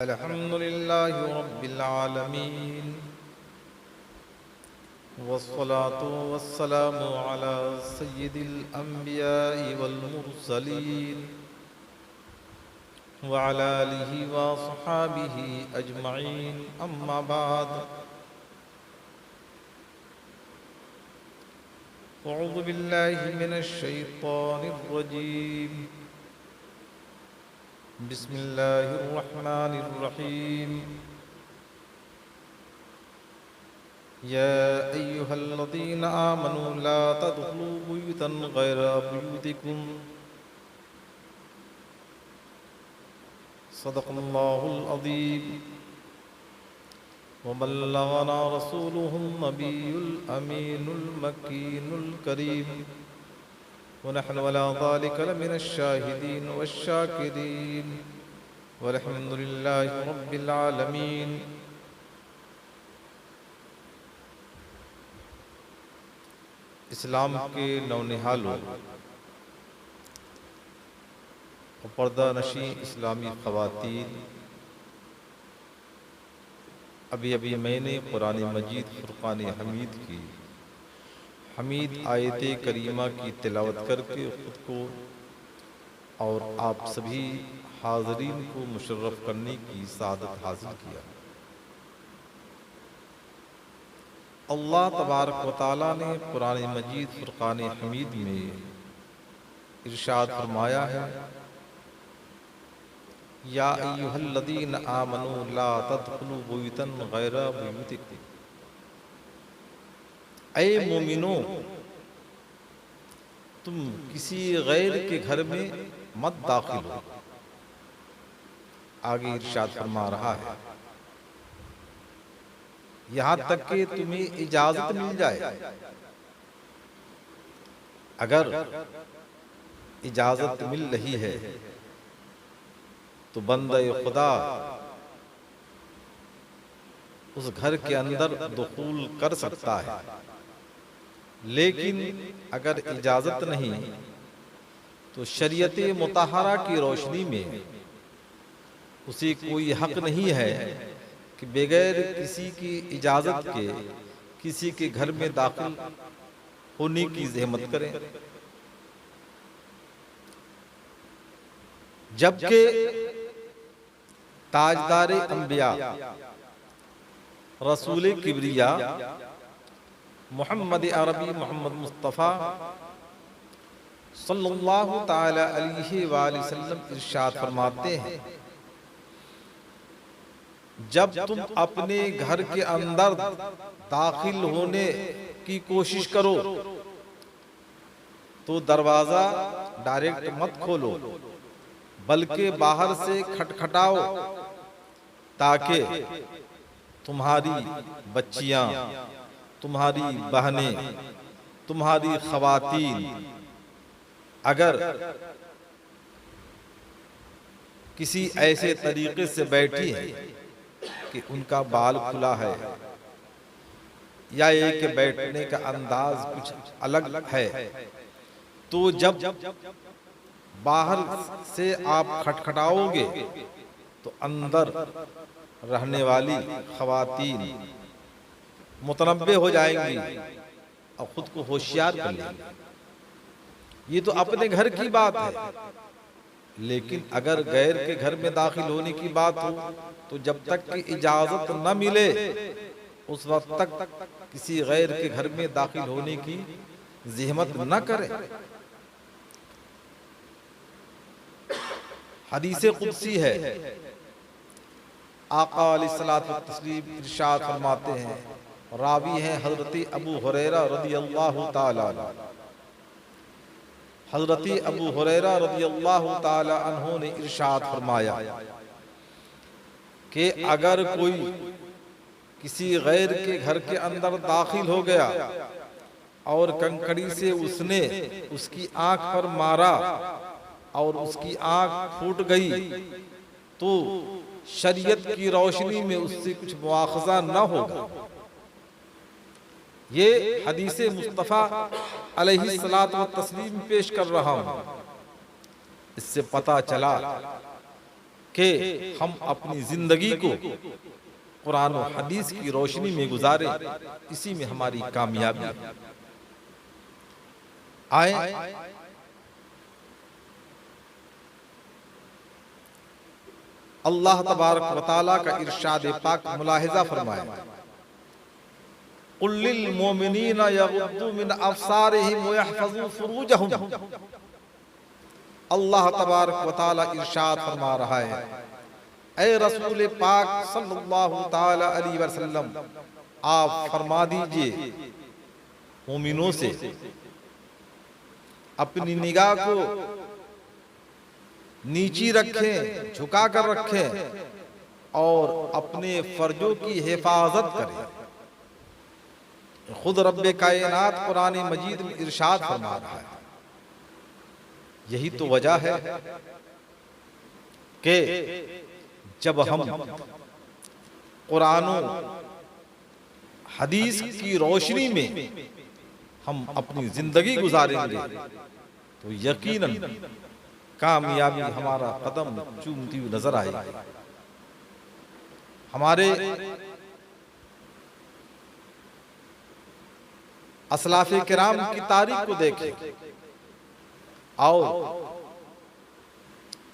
अल्हम्दुलिल्लाहि रब्बिल आलमीन वस्सलातु वस्सलामु अला सय्यिदिल अंबियाइ वल मुरसलीन व अला आलिहि व अस्हाबिहि अजमईन अम्मा बाद अऊज़ु बिल्लाहि मिनश शैतानिर रजीम बिस्मिल्लाहिर रहमानिर रहीम या अय्युहल्लज़ीना आमनू ला तदखुलू बुयूतन गैरा बुयूतिकुम सदक़ल्लाहुल अज़ीम व बल्लगना रसूलुहुन नबियुल अमीनुल मकीनुल करीम व नहनु अला ज़ालिका लमिनश शाहिदीन वश्शाकिरीन वल्हम्दुलिल्लाहि रब्बिल आलमीन। इस्लाम के नौनिहालों और पर्दा नशी इस्लामी ख़वातीन, अभी अभी मैंने कुरान मजीद फुरक़ान हमीद की हमीद आयत करीमा की तिलावत करके ख़ुद को और आप सभी हाज़रीन को मुशर्रफ करने की सादत हासिल किया। अल्लाह तबारक व तआला ने कुरान मजीद फुरक़ान हमीद में इरशाद फरमाया है, या अय्युहल्लज़ीना आमनू ला तदखुलू बुयूतन गैरा बुयूतिकुम, ऐ मोमिनो तुम किसी गैर के घर में मत दाखिल हो। आगे इरशाद फरमा रहा है, यहाँ तक कि तुम्हें इजाजत मिल जाए। अगर इजाजत मिल रही है तो बंदे खुदा उस घर के अंदर दुखूल कर सकता है, लेकिन अगर इजाजत नहीं तो शरीयत मुताहरा की रोशनी में उसे कोई हक नहीं है कि बगैर किसी की इजाजत के किसी के घर में दाखिल होने की ज़हमत करें। जबकि ताजदार अंबिया रसूल किबरिया मोहम्मद अरबी मोहम्मद मुस्तफ़ा सल्लल्लाहु ताला अलैहि वसल्लम इरशाद फरमाते हैं, जब तुम अपने घर के अंदर दाखिल होने की कोशिश करो तो दरवाजा डायरेक्ट मत खोलो, बल्कि बाहर से खटखटाओ ताकि तुम्हारी बच्चियां, तुम्हारी बहनें, तुम्हारी ख़वातीन अगर किसी ऐसे तरीके से बैठी हैं कि उनका बाल खुला है या एक बैठने का अंदाज कुछ अलग है, तो जब बाहर से आप खटखटाओगे तो अंदर रहने वाली ख़वातीन मुतनब्बे हो जाएंगी और खुद को होशियार कर लेंगी। ये तो अपने घर की बात है, लेकिन अगर गैर के घर में दाखिल होने की बात हो तो जब तक कि इजाजत न मिले उस वक्त तक किसी गैर के घर में दाखिल होने की ज़हमत न करें। हदीस कुदसी है, आका अलैहिस्सलातु वस्सलाम इरशाद फरमाते हैं, रावी हैं हज़रत अबू हुरैरा रज़ियल्लाहु ताला अन्हु। हज़रत अबू हुरैरा रज़ियल्लाहु ताला अन्हु ने इरशाद फरमाया कि अगर कोई किसी गैर के घर के अंदर दाखिल हो गया और कंकड़ी से उसने उसकी आंख पर मारा और उसकी आंख फूट गई तो शरीयत की रोशनी में उससे कुछ मुआखज़ा न होगा। ये हदीस मुस्तफ़ा अलैहिस्सलातु व तस्लीम पेश कर रहा हूँ। इससे पता चला कि हम अपनी जिंदगी को कुरान और हदीस की रोशनी में गुजारे, इसी में हमारी कामयाबी है। आए अल्लाह तबारक व तआला का इरशाद पाक मुलाहिजा फरमाया, कुल लिल मोमिनीना यगुद्दू मिन अब्सारिहिम व यहफज़ू फुरूजहुम। अल्लाह तबारक व तआला इरशाद फरमा रहा है, ऐ रसूल पाक सल्लल्लाहु ताला अलैहि वसल्लम, आप फरमा दीजिए मोमिनों से अपनी निगाह को नीची रखें, झुका कर रखें और अपने फर्जों की हिफाजत करें। खुद रब्बे कायनात कुरान मजीद में इरशाद फरमा रहा है। यही तो वजह है कि जब हम कुरान हदीस की रोशनी में हम अपनी जिंदगी गुजारेंगे तो यकीनन कामयाबी हमारा कदम चूमती हुई नजर आएगी। हमारे असलाफे किराम की तारीख को देखें। आओ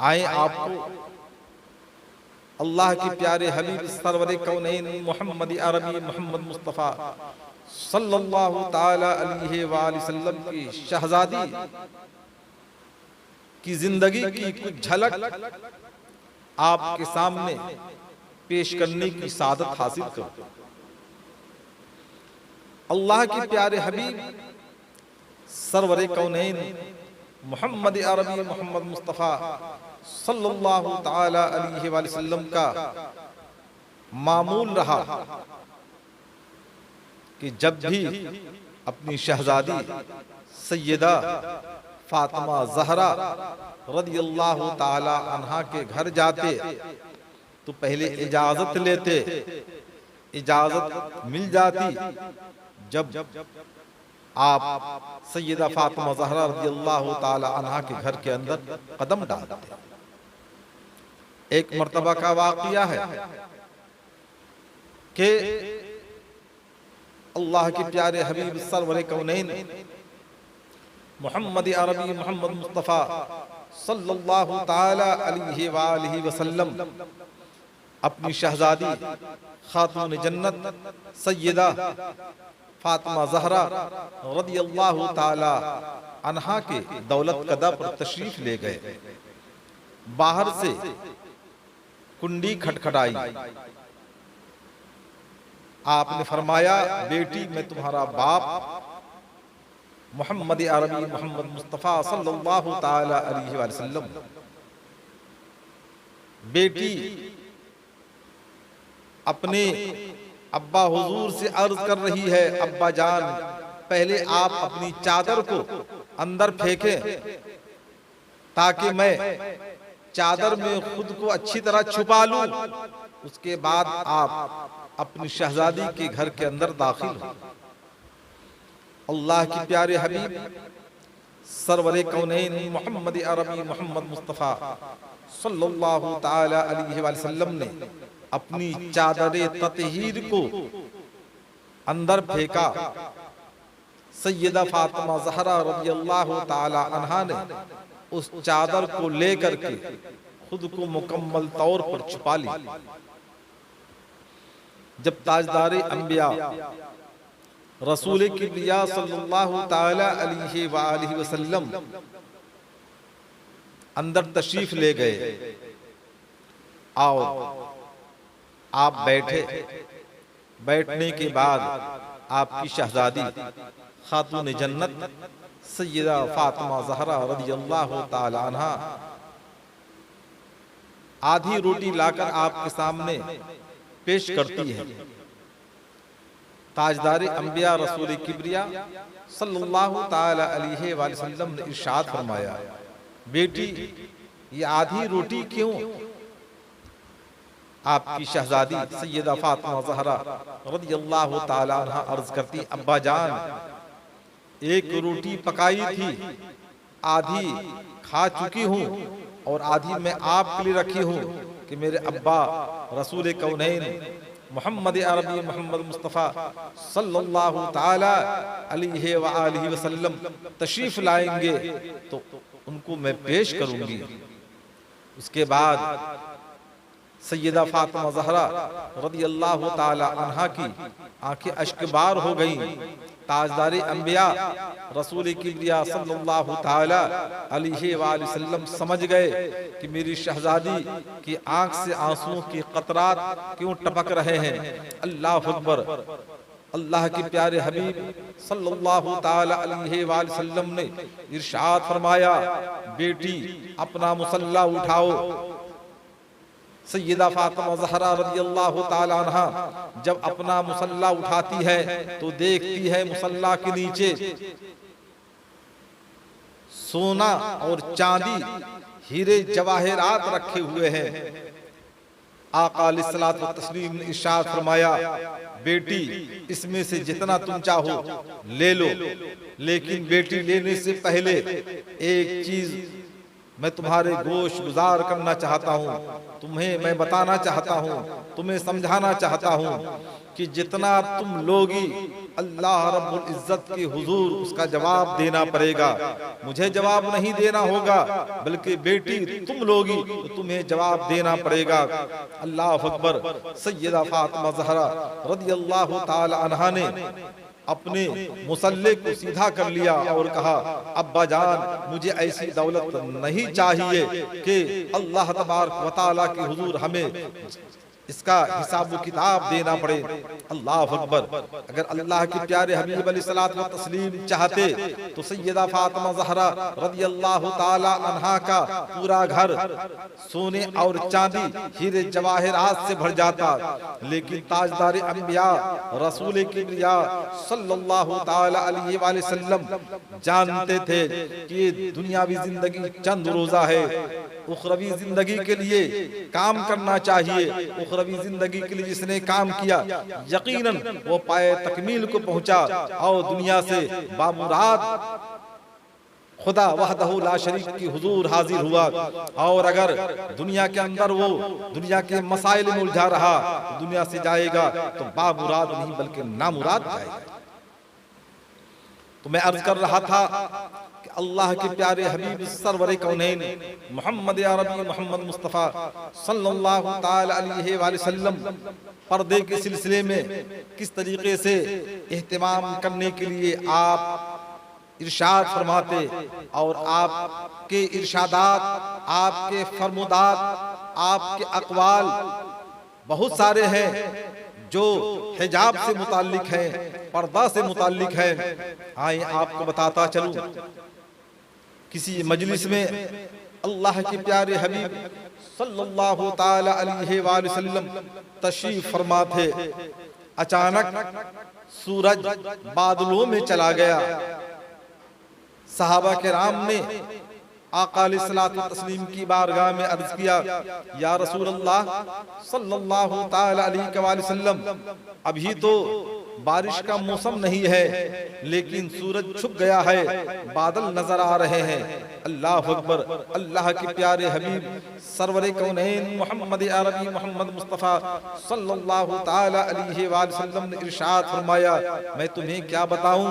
आए आपको अल्लाह के प्यारे हबीब सरवरे कौनैन मोहम्मद अरबी मोहम्मद मुस्तफ़ा सल्लल्लाहु ताला अलैहि वसल्लम की शहजादी की जिंदगी की कुछ झलक आपके सामने पेश करने की सादत हासिल करो। अल्लाह के प्यारे हबीब सरवरे कौनैन मोहम्मद अरबी मोहम्मद मुस्तफ़ा सल्लल्लाहु ताला अलैहि वसल्लम का मामूल रहा कि जब भी अपनी शहजादी सैयदा फातिमा ज़हरा रदियल्लाहु ताला अन्हा के घर जाते तो पहले इजाजत लेते, इजाजत मिल जाती जब आप सैयदा फातिमा ज़हरा रदियल्लाहु ताला अन्हा के घर के अंदर कदम डालते। एक मर्तबा का वाक़िया है कि अल्लाह के प्यारे हबीब सरवरे कौनैन मोहम्मद अरबी मोहम्मद मुस्तफ़ा सल्लल्लाहु ताला अलैहि वसल्लम अपनी शहजादी खातून जन्नत सैयदा फातिमा ज़हरा रदियल्लाहु ताला अन्हा के दौलत कदा पर तशरीफ ले गए। बाहर से कुंडी खटखटाई। आपने फरमाया, बेटी मैं तुम्हारा बाप मोहम्मद अरबी मोहम्मद मुस्तफ़ा सल्लल्लाहु ताला अलैहि वसल्लम। बेटी अपने अब्बा हुजूर से अर्ज कर रही है, अब्बा जान पहले आप अपनी चादर को अंदर फेंकें ताकि मैं चादर में खुद को अच्छी तरह छुपा लूं, उसके बाद आप अपनी शहजादी के घर के अंदर दाखिल हो। अल्लाह के प्यारे हबीब सरवरे कौनैन मोहम्मद अरबी मोहम्मद मुस्तफ़ा सल्लल्लाहु ताला अलैहि वसल्लम ने अपनी चादर ततहीर को अंदर फेंका। सैयदा फातिमा ज़हरा रज़ियल्लाहु ताला अन्हा ने उस चादर को लेकर के खुद को मुकम्मल तौर पर छुपा ली। जब ताजदारे अंबिया रसूल किबरिया सल्लल्लाहु ताला अलैहि वसल्लम अंदर तशरीफ ले गए, आओ आप बैठे। बैठने के बाद आपकी शहजादी खातून जन्नत सैयदा फातिमा ज़हरा रज़ियल्लाहु ताला अन्हा आधी रोटी लाकर आपके सामने पेश करती है। ताजदार अंबिया रसूल किबरिया सल्लल्लाहु ताला अलैहि वसल्लम ने इरशाद फरमाया, बेटी ये आधी रोटी क्यों? आपकी शहजादी सैयदा फातिमा ज़हरा रज़ियल्लाहु ताला अन्हा अर्ज करती, अब्बा जान एक रोटी पकाई थी, आधी खा चुकी हूँ और आधी मैं आपके लिए रखी हूँ। कि मेरे अब्बा रसूल कौनैन मोहम्मद अरबी मोहम्मद मुस्तफ़ा सल्लल्लाहु ताला अलैहि व आलिहि वसल्लम तशरीफ लाएंगे तो उनको मैं पेश करूंगी। उसके बाद सैयदा फातिमा ज़हरा रदियल्लाहु ताला अन्हा की आंखें अश्कबार हो गईं। ताजदारी अंबिया रसूल किबरिया सल्लल्लाहु ताला अलैहि वसल्लम समझ गए कि मेरी शहजादी की आंख से आंसुओं की कतरात क्यों टपक रहे हैं। अल्लाह अकबर। अल्लाह के प्यारे हबीब सल्लल्लाहु ताला अलैहि वसल्लम ने इरशाद फरमाया, बेटी अपना मुसल्ला उठाओ। सैयदा फातिमा ज़हरा रज़ियल्लाहु ताला अन्हा जब अपना मुसल्ला उठाती है तो देखती है मुसल्ला के नीचे सोना और चांदी हीरे जवाहिरात रखे हुए हैं। आका अलैहिस्सलातु व तस्लीम ने इरशाद फरमाया, बेटी इसमें से जितना तुम चाहो ले लो, लेकिन बेटी लेने से पहले एक चीज मैं तुम्हारे गोश गुजार करना चाहता हूँ, तुम्हें मैं बताना चाहता हूँ, तुम्हें समझाना चाहता हूँ कि जितना तुम लोगी अल्लाह रब्बुल इज्जत के हुजूर उसका जवाब देना पड़ेगा। मुझे जवाब नहीं देना होगा, बल्कि बेटी तुम लोगी तो तुम्हें जवाब देना पड़ेगा। अल्लाह अकबर। सैयदा फातिमा ज़हरा रज़ियल्लाहु ताला अन्हा ने अपने मुसल्ले को सीधा कर लिया और कहा, अब्बा जान मुझे ऐसी दौलत नहीं चाहिए कि अल्लाह तबारक व तआला के हुजूर हमें इसका हिसाब किताब देना पड़े। अल्लाह अकबर। अगर अल्लाह के प्यारे हबीब अलैहिस्सलातु व तस्लीम चाहते तो सैयदा फातिमा ज़हरा रज़ियल्लाहु ताला अन्हा का पूरा घर सोने और चांदी हीरे जवाहिरात से भर जाता, लेकिन ताजदार अंबिया रसूल किबरिया सल्लल्लाहु ताला अलैहि वसल्लम जानते थे कि ये दुनियावी जिंदगी चंद रोजा है, उखरवी जिंदगी के लिए काम करना चाहिए। उखरवी जिंदगी के लिए जिसने काम किया यकीनन वो पाए तकमील को पहुंचा और दुनिया से बामुराद खुदा वहदहु ला शरीक की हुजूर हाजिर हुआ। और अगर दुनिया के अंदर वो दुनिया के मसाइल में उलझा रहा तो दुनिया से जाएगा तो बामुराद नहीं बल्कि नामुराद जाएगा। तो मैं अर्ज कर रहा था कि अल्लाह के प्यारे हबीब सरवर कौनैन मोहम्मद अरबी मोहम्मद मुस्तफ़ा सल्लल्लाहु ताला अलैहि वसल्लम पर्दे के सिलसिले में किस तरीके से एहतिमाम करने के लिए आप इरशाद फरमाते, और आपके इरशादात, आपके फरमुदात, आपके अक़वाल बहुत सारे हैं जो हिजाब से मुताल्लिक है, पर्दा से मुताल्लिक है। आइए आपको बताता चलूं। किसी मजलिस में अल्लाह के प्यारे हबीब सल्लल्लाहु ताला अलैहि वसल्लम तशरीफ फरमा थे। अचानक सूरज बादलों में चला गया। सहाबा किराम ने आका अलैहिस्सलातु तस्लीम की बारगाह में अर्ज किया, या रसूल अल्लाह सल्लल्लाहु ताला अलैहि वसल्लम, अभी तो बारिश का मौसम नहीं है, लेकिन सूरज छुप गया है, बादल नजर आ रहे हैं। अल्लाह अकबर। अल्लाह के प्यारे हबीब सरवरे कौनैन मोहम्मद अरबी मोहम्मद मुस्तफ़ा सल्लल्लाहु ताला अलैहि वसल्लम ने इरशाद फरमाया, मैं तुम्हें क्या बताऊं,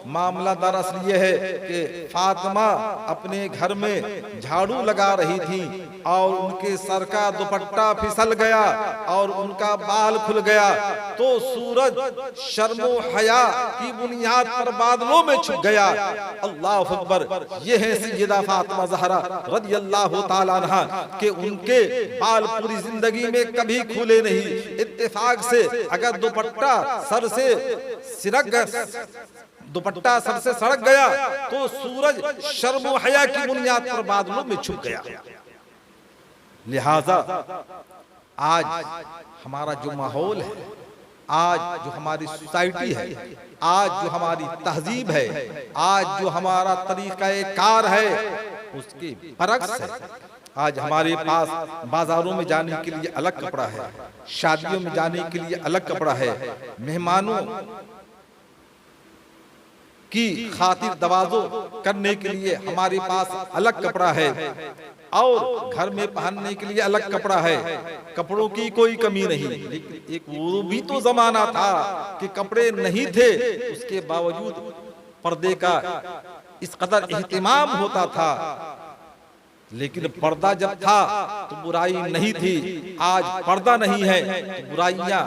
मामला दरअसल ये है कि फातिमा अपने घर में झाड़ू लगा रही थी और उनके सर का दुपट्टा फिसल गया और उनका बाल खुल गया, तो सूरज शर्मो हया की बुनियाद पर बादलों में छुप गया। अल्लाह अकबर। ये है सैयदा फातिमा ज़हरा रज़ियल्लाहु ताला अन्हा के उनके बाल पूरी जिंदगी में कभी खुले नहीं। इत्तेफाक से अगर दुपट्टा सर से सड़क गया तो सूरज शर्मो हया की बुनियाद पर बादलों में छुप गया। लिहाजा आज हमारा जो माहौल है, आज जो हमारी सोसाइटी है, आज जो हमारी तहजीब है, आज जो हमारा तरीक़ा कार है, उसके बरक्स है। आज हमारे पास बाजारों में जाने के लिए अलग कपड़ा है, शादियों में जाने के लिए अलग कपड़ा है, मेहमानों की खातिर दवाजो करने के लिए हमारे पास अलग कपड़ा है और घर में पहनने के लिए अलग कपड़ा है, कपड़ों की कोई कमी नहीं। लेकिन एक वो भी तो जमाना था कि कपड़े नहीं थे, उसके बावजूद पर्दे का इस कदर एहतिमाम होता था। लेकिन पर्दा जब था तो बुराई नहीं थी, आज पर्दा नहीं है तो बुराइयां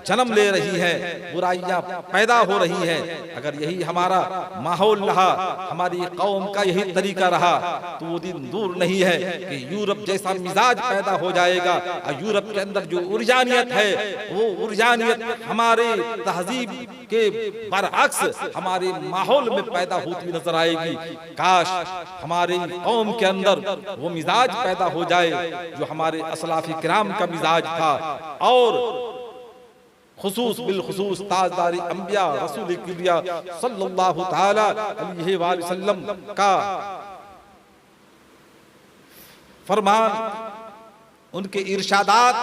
जन्म ले रही हैं, बुराइयां पैदा हो रही हैं। अगर यही हमारा माहौल रहा, हमारी कौम का यही तरीका रहा, तो वो दिन दूर नहीं है कि यूरोप जैसा मिजाज पैदा हो जाएगा। और यूरोप के अंदर जो उर्जानियत है, वो उर्जानियत हमारे तहजीब के बरअक्स हमारे माहौल में पैदा होती नजर आएगी। काश हमारी कौम के अंदर वो मिजाज पैदा हो जाए जो हमारे असलाफी किराम का मिजाज था। और खुसूस बिल खुसूस ताजदारी अंबिया रसूल किबरिया सल्लल्लाहु ताला अलैहि वसल्लम का फरमान, उनके इरशादात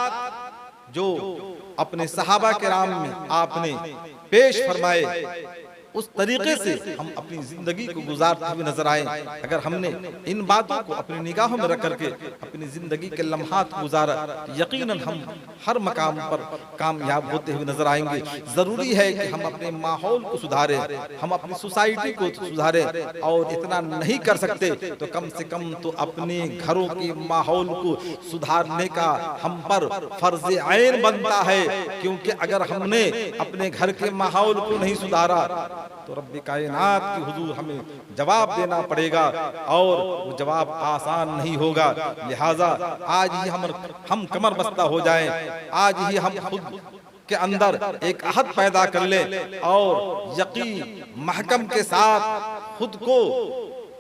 जो अपने सहाबा किराम में आपने पेश फरमाए, उस तरीके से हम अपनी जिंदगी को गुजारते हुए नजर आए। अगर हमने इन बातों को अपनी निगाहों में रख करके अपनी जिंदगी के लम्हात गुजारा, यकीनन हम हर मकाम पर कामयाब होते हुए नजर आएंगे। जरूरी है कि हम अपने माहौल को सुधारें, हम अपनी सोसाइटी को सुधारें, और इतना नहीं कर सकते तो कम से कम तो अपने घरों के माहौल को सुधारने का हम पर फर्ज ऐन बनता है। क्योंकि अगर हमने अपने घर के माहौल को नहीं सुधारा तो रब्बे कायनात की हुजूर हमें जवाब देना पड़ेगा, और वो जवाब आसान नहीं होगा। लिहाजा आज ही हम कमर बस्ता हो जाएं, आज ही हम खुद के अंदर एक अहद पैदा कर लें और यकीन महकम के साथ खुद को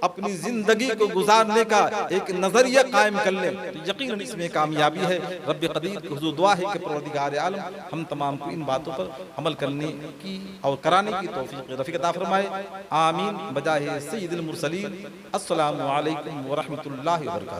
अपनी जिंदगी को गुजारने का एक नजरिया कायम कर ले, तो यकीनन इसमें कामयाबी है। रब्बे कदीर की हुजूर दुआ है कि परवरदिगार आलम हम तमाम को इन बातों पर अमल करने की और कराने की तौफीक रफ़ीक अता फरमाए। आमीन बजाहे सय्यिदुल मुरसलीन। अस्सलामु अलैकुम व रहमतुल्लाहि व बरकातहू।